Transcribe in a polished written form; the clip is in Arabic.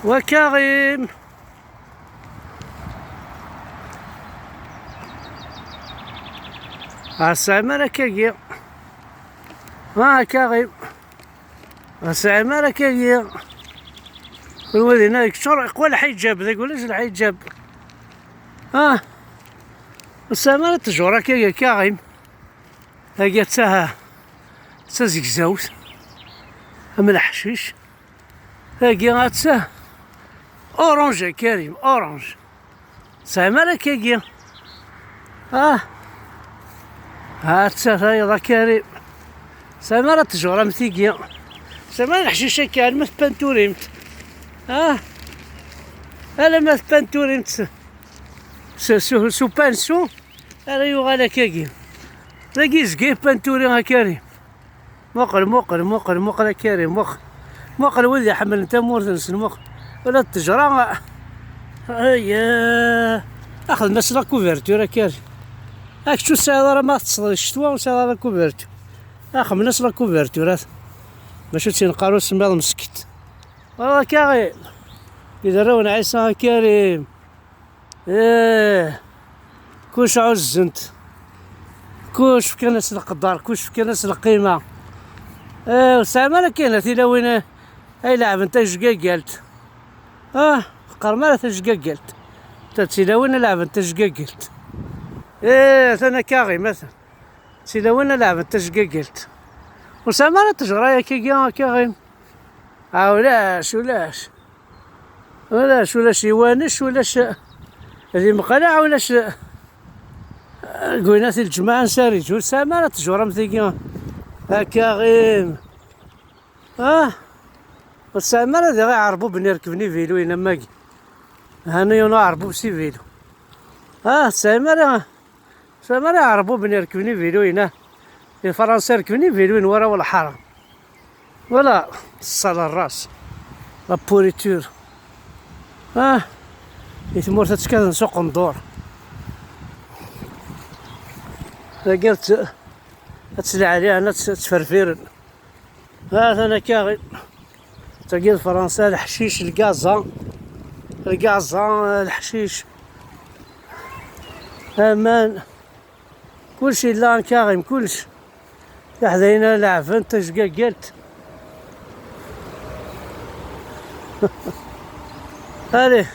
وكريم. السلام كاكيا. كريم. السلام كاكيا. الوالد هنا يكثر يقول الحجاب ذاك ولاش الحجاب. السلام تجورا كاكيا كريم. هاكا تا زكزاوت من الحشيش. هاكا تا اورانج يا كريم اورانج. السلام كاكيا. تا هايضا كريم. سما تجورا مثيقيا. سما الحشيشة كان مث بانتوريمت. انا مث بانتوريمت سو بانسو. انا يوغالا كاكيا. لاقي زكي بانتوري كريم. موقل كريم موقل ولدي حمل نتا مورتنس موقل ولا التجرة. هيا اخذ مسلا كوفرتور كريم. هاك شو الساعة راه ما تصل الشتوى وساعة لا كوفرتور. اخذ من لا كوفرتور باش تنقارو سماد مسكت. والله كريم إذا راونا عيسى كريم. كلش عزنت كلش في كناس القدر كلش في كناس القيمة. وسامة كاينة تيلا وين اي لعب انت جقاقلت. قرمالة تجقاقلت تيلا وين لعب انت جقاقلت. انا كاغي مثلا تيلا وين لعب انت جقاقلت. وسامة تجرى يا كاغي. ولاش يوانش ولاش هذي مقلع ولاش قوينات الجماعة نساريج. وسامة تجرى مثيقيا كاغيم. والسامة هذي غير عربو بني ركبني فيلو هنا ماكي. هانا يونا عربو بسي فيلو. السامة عربو بني ركبني فيلو هنا. الفرنسا ركبني فيلو هنا ورا ولا حرام ولا الصالة الراس لابوريتور. يتمور تتكاد نسوق ندور. قلت تسلي عليها انا تفرفيرن. انا كاغي تلقى فرنسا الحشيش الكازا الحشيش امان كلشي لان كاغي كلشي حداينا لعب انت شكا قلت. هذه